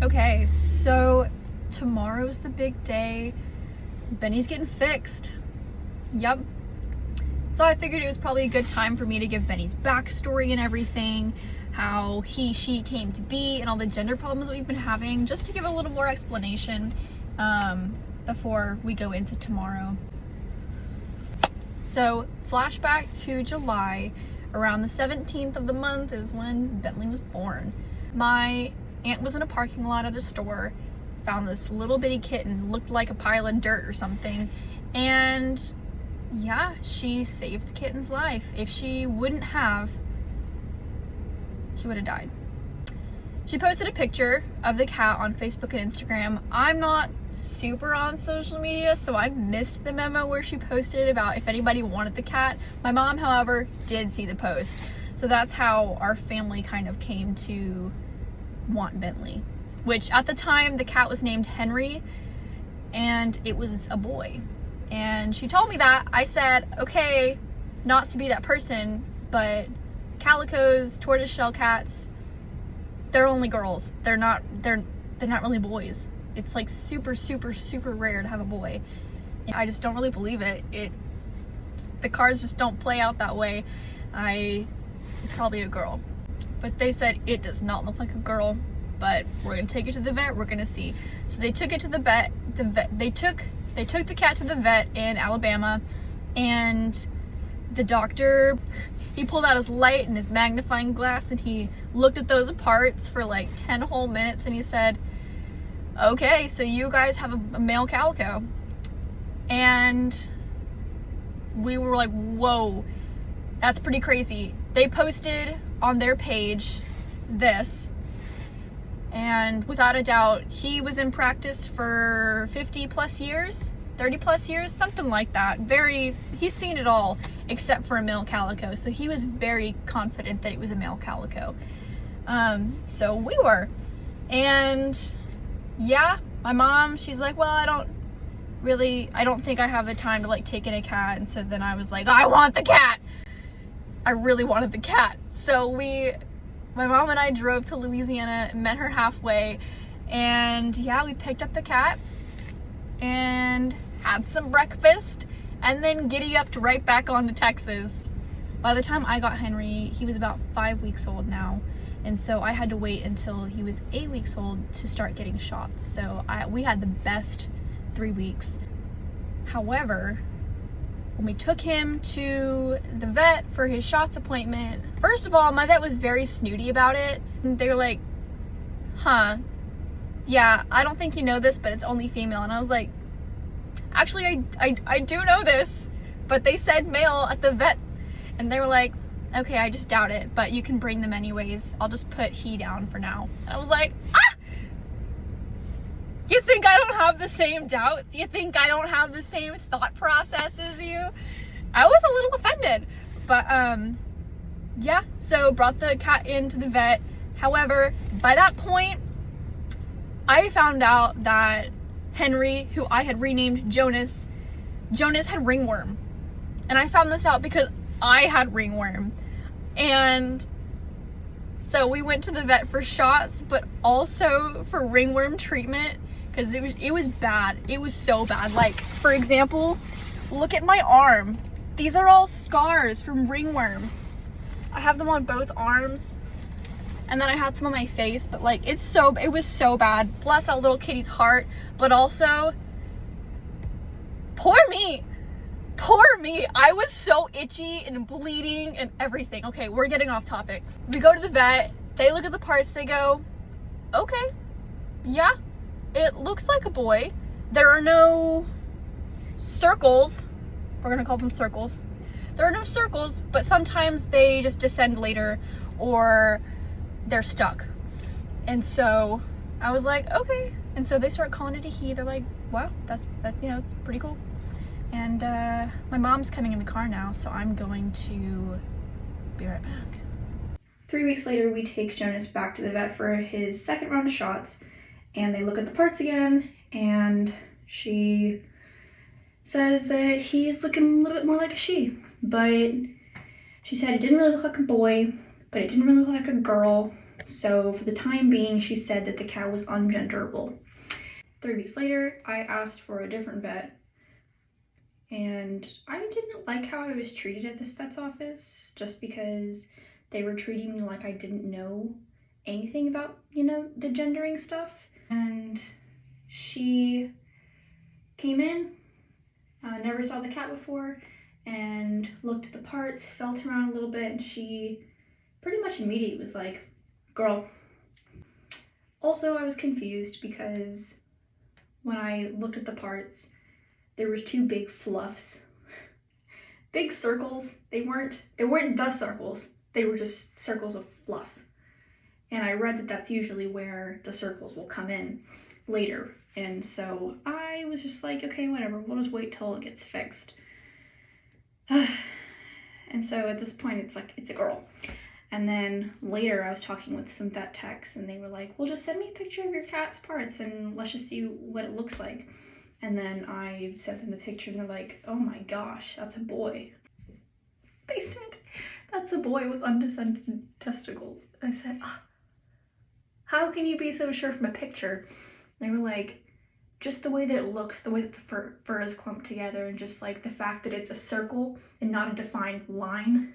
Okay, so tomorrow's the big day. Benny's getting fixed. Yep. So I figured it was probably a good time for me to give Benny's backstory and everything, how she came to be, and all the gender problems that we've been having, just to give a little more explanation before we go into tomorrow. So flashback to July, around the 17th of the month is when Bentley was born. My aunt was in a parking lot at a store, found this little bitty kitten, looked like a pile of dirt or something, and yeah, she saved the kitten's life. If she wouldn't have, she would have died. She posted a picture of the cat on Facebook and Instagram. I'm not super on social media, so I missed the memo where she posted about if anybody wanted the cat. My mom, however, did see the post. So that's how our family kind of came to want Bentley, which at the time the cat was named Henry and it was a boy. And she told me that. I said, okay, not to be that person, but calicos, tortoiseshell cats, they're only girls. They're not really boys. It's like super rare to have a boy. And I just don't really believe it. The cards just don't play out that way. It's probably a girl. But they said it does not look like a girl, but we're gonna take it to the vet, we're gonna see. So they took it to the vet. They took the cat to the vet in Alabama, and the doctor, he pulled out his light and his magnifying glass and he looked at those parts for like 10 whole minutes and he said, okay, so you guys have a male calico. And we were like, whoa, that's pretty crazy. They posted on their page this, and without a doubt, he was in practice for 50 plus years, 30 plus years, something like that. He's seen it all except for a male calico, so he was very confident that it was a male calico. So we were, and yeah, my mom, she's like, well, I don't think I have the time to like take in a cat. And so then I was like, I want the cat. I really wanted the cat. So my mom and I drove to Louisiana, met her halfway, and yeah, we picked up the cat and had some breakfast and then giddy-upped right back on to Texas. By the time I got Henry, he was about 5 weeks old now, and so I had to wait until he was 8 weeks old to start getting shots. So we had the best 3 weeks. However, when we took him to the vet for his shots appointment, first of all, my vet was very snooty about it. They were like, yeah, I don't think you know this, but it's only female. And I was like, actually, I do know this, but they said male at the vet. And they were like, okay, I just doubt it, but you can bring them anyways. I'll just put he down for now. And I was like, you think I don't have the same doubts? You think I don't have the same thought process as you? I was a little offended, but yeah, so brought the cat into the vet. However, by that point, I found out that Henry, who I had renamed Jonas had ringworm. And I found this out because I had ringworm. And so we went to the vet for shots, but also for ringworm treatment, because it was bad. It was so bad. Like, for example, look at my arm. These are all scars from ringworm. I have them on both arms, and then I had some on my face, but like, it was so bad. Bless that little kitty's heart, but also, poor me. I was so itchy and bleeding and everything. Okay, we're getting off topic. We go to the vet, they look at the parts, they go, okay, yeah, it looks like a boy. There are no circles. We're gonna call them circles. There are no circles, but sometimes they just descend later or they're stuck. And so I was like, okay. And so they start calling it a he. They're like, wow, that's it's pretty cool. And my mom's coming in the car now, so I'm going to be right back. 3 weeks later, we take Jonas back to the vet for his second round of shots, and they look at the parts again, and she says that he's looking a little bit more like a she, but she said it didn't really look like a boy, but it didn't really look like a girl. So for the time being, she said that the cat was ungenderable. 3 weeks later, I asked for a different vet, and I didn't like how I was treated at this vet's office, just because they were treating me like I didn't know anything about, you know, the gendering stuff. And she came in, never saw the cat before, and looked at the parts, felt around a little bit, and she pretty much immediately was like, girl. Also, I was confused because when I looked at the parts, there was 2 big fluffs. Big circles. They weren't the circles. They were just circles of fluff. And I read that that's usually where the circles will come in later. And so I was just like, okay, whatever, we'll just wait till it gets fixed. And so at this point, it's like, it's a girl. And then later I was talking with some vet techs, and they were like, well, just send me a picture of your cat's parts and let's just see what it looks like. And then I sent them the picture, and they're like, oh my gosh, that's a boy. They said, that's a boy with undescended testicles. I said, oh, how can you be so sure from a picture? They were like, just the way that it looks, the way that the fur is clumped together, and just like the fact that it's a circle and not a defined line.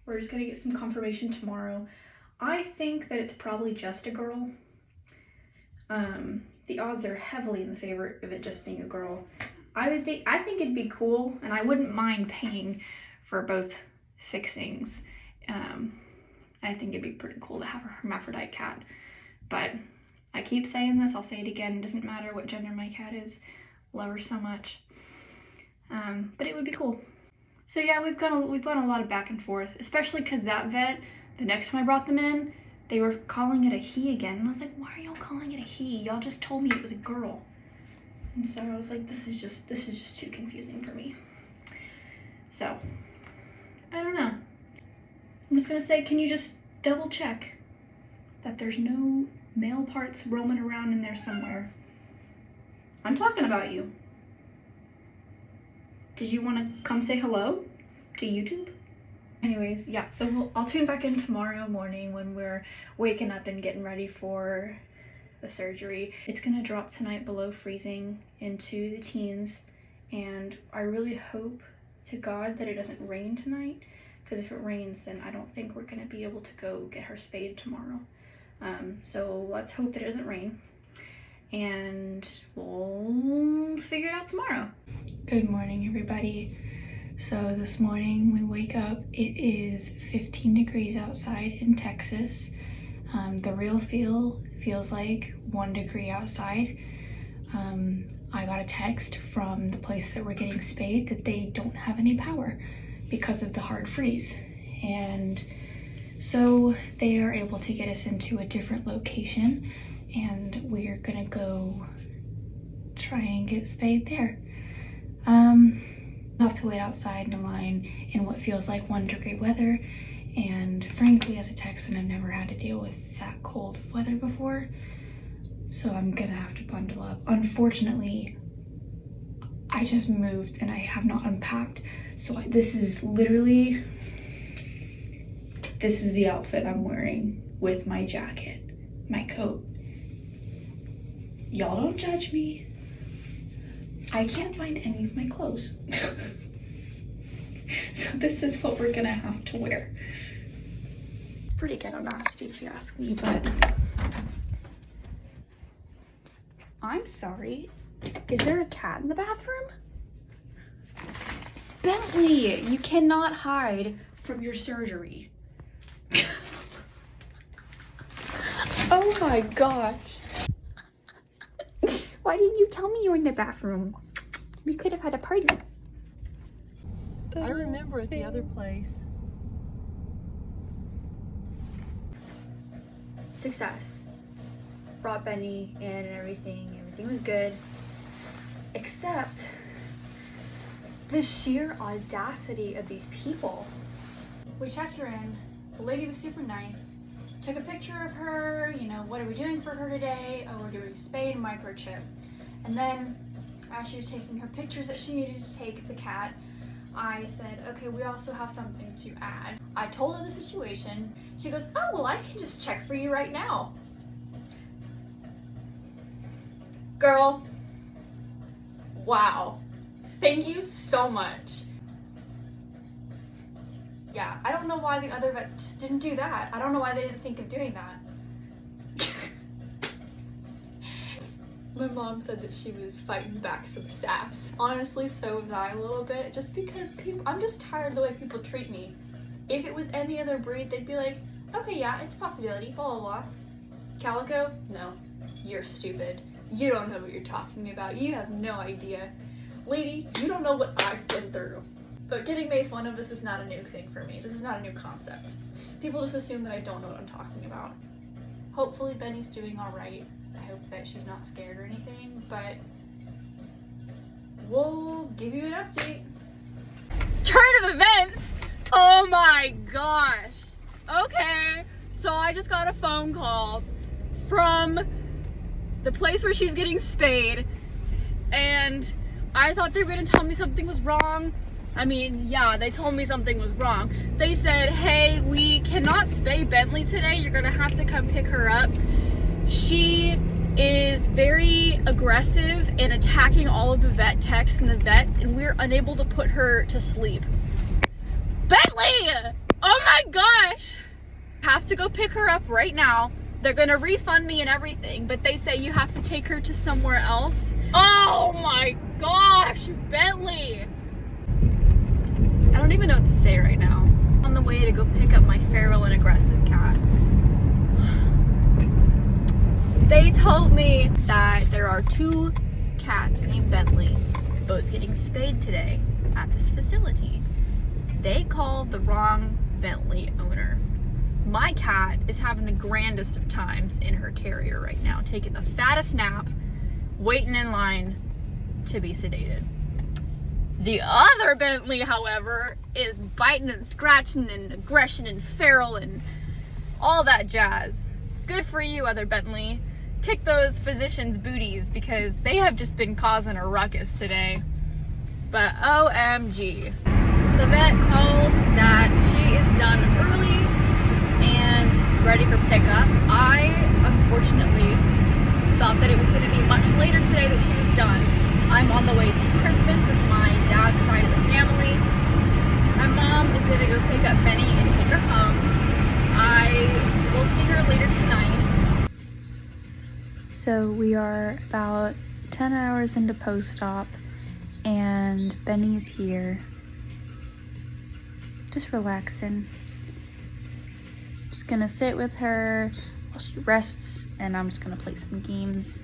We're just gonna get some confirmation tomorrow. I think that it's probably just a girl. The odds are heavily in the favor of it just being a girl. I think it'd be cool, and I wouldn't mind paying for both fixings. I think it'd be pretty cool to have a hermaphrodite cat, but I keep saying this, I'll say it again, it doesn't matter what gender my cat is. Love her so much. But it would be cool. So yeah, we've gone a lot of back and forth, especially because that vet, the next time I brought them in, they were calling it a he again. And I was like, why are y'all calling it a he? Y'all just told me it was a girl. And so I was like, this is just too confusing for me. So, I don't know. I'm just gonna say, can you just double check that there's no male parts roaming around in there somewhere? I'm talking about you. Did you want to come say hello to YouTube? Anyways, yeah, so I'll tune back in tomorrow morning when we're waking up and getting ready for the surgery. It's gonna drop tonight below freezing into the teens, and I really hope to God that it doesn't rain tonight, because if it rains, then I don't think we're gonna be able to go get her spayed tomorrow. So let's hope that it doesn't rain, and we'll figure it out tomorrow. Good morning, everybody. So this morning we wake up, it is 15 degrees outside in Texas. The real feels like 1 degree outside. I got a text from the place that we're getting spayed that they don't have any power because of the hard freeze. And so they are able to get us into a different location, and we're gonna go try and get spayed there. I'll have to wait outside in a line in what feels like 1 degree weather, and frankly, as a Texan, I've never had to deal with that cold of weather before, so I'm gonna have to bundle up. Unfortunately, I just moved and I have not unpacked, so this is the outfit I'm wearing with my jacket, my coat. Y'all don't judge me. I can't find any of my clothes. So this is what we're gonna have to wear. It's pretty ghetto nasty if you ask me, but I'm sorry. Is there a cat in the bathroom? Bentley, you cannot hide from your surgery. Oh my gosh. Why didn't you tell me you were in the bathroom? We could have had a party. I remember at the other place. Success. Brought Benny in and everything. Everything was good. Except the sheer audacity of these people. We checked her in. The lady was super nice. Took a picture of her, you know, what are we doing for her today? Oh, we're doing spay and microchip. And then as she was taking her pictures that she needed to take of the cat, I said, okay, we also have something to add. I told her the situation. She goes, oh, well, I can just check for you right now. Girl, wow. Thank you so much. Yeah, I don't know why the other vets just didn't do that. I don't know why they didn't think of doing that. My mom said that she was fighting back some sass. Honestly, so was I a little bit, just because I'm just tired of the way people treat me. If it was any other breed, they'd be like, okay, yeah, it's a possibility, blah, blah, blah. Calico? No, you're stupid. You don't know what you're talking about. You have no idea. Lady, you don't know what I've been through. But getting made fun of, this is not a new thing for me. This is not a new concept. People just assume that I don't know what I'm talking about. Hopefully Benny's doing all right. I hope that she's not scared or anything, but we'll give you an update. Turn of events? Oh my gosh. Okay, so I just got a phone call from the place where she's getting spayed, and I thought they were gonna tell me something was wrong. I mean, yeah, they told me something was wrong. They said, hey, we cannot spay Bentley today. You're gonna have to come pick her up. She is very aggressive in attacking all of the vet techs and the vets, and we're unable to put her to sleep. Bentley! Oh my gosh! Have to go pick her up right now. They're gonna refund me and everything, but they say you have to take her to somewhere else. Oh my gosh, Bentley! I don't even know what to say right now. I'm on the way to go pick up my feral and aggressive cat. They told me that there are 2 cats named Bentley, both getting spayed today at this facility. They called the wrong Bentley owner. My cat is having the grandest of times in her carrier right now, taking the fattest nap, waiting in line to be sedated. The other Bentley, however, is biting and scratching and aggression and feral and all that jazz. Good for you, other Bentley. Kick those physicians' booties because they have just been causing a ruckus today. But OMG. The vet called that she is done early and ready for pickup. I, unfortunately, thought that it was going to be much later today that she was done. I'm on the way to Christmas with my dad's side of the family. My mom is going to go pick up Benny and take her home. I will see her later tonight. So we are about 10 hours into post-op and Benny's here. Just relaxing. Just gonna sit with her while she rests, and I'm just gonna play some games,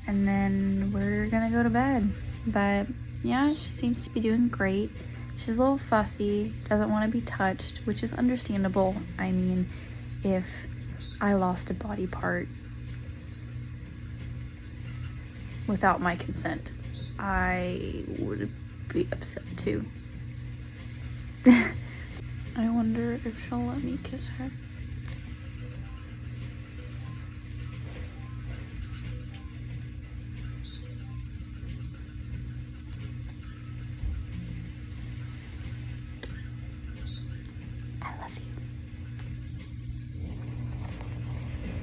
and then we're gonna go to bed. But yeah, she seems to be doing great. She's a little fussy, doesn't want to be touched, which is understandable. I mean, if I lost a body part without my consent, I would be upset too. I wonder if she'll let me kiss her. I love you.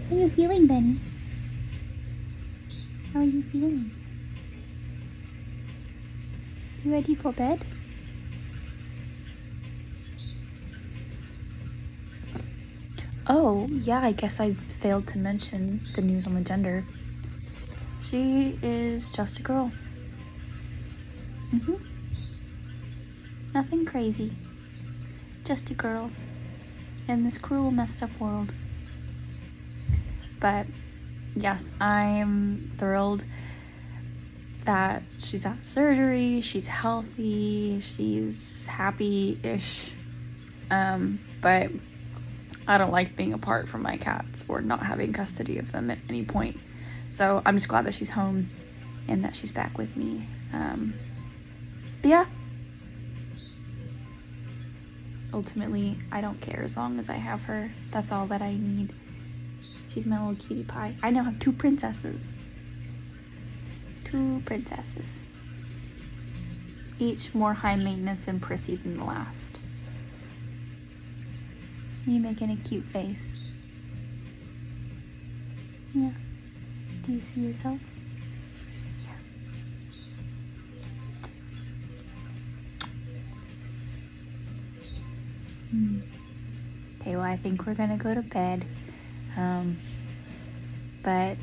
How are you feeling, Benny? How are you feeling? You ready for bed? Oh, yeah, I guess I failed to mention the news on the gender. She is just a girl. Nothing crazy. Just a girl in this cruel, messed up world. But yes, I'm thrilled that she's out of surgery, she's healthy, she's happy-ish. But I don't like being apart from my cats or not having custody of them at any point. So I'm just glad that she's home and that she's back with me. But yeah. Ultimately, I don't care as long as I have her. That's all that I need. She's my little cutie pie. I now have 2 princesses. 2 princesses. each more high maintenance and prissy than the last. You making a cute face? Yeah. Do you see yourself? Yeah. Okay, well, I think we're gonna go to bed. But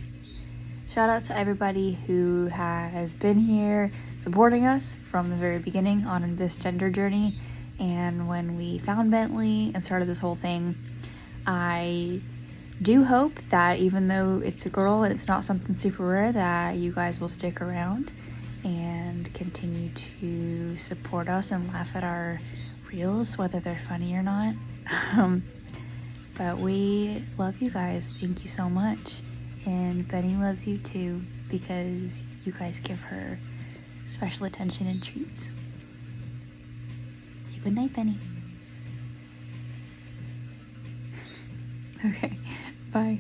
shout out to everybody who has been here supporting us from the very beginning on this gender journey. And when we found Bentley and started this whole thing, I do hope that even though it's a girl and it's not something super rare, that you guys will stick around and continue to support us and laugh at our reels, whether they're funny or not. But we love you guys. Thank you so much. And Benny loves you too, because you guys give her special attention and treats. Say good night, Benny. Okay, bye.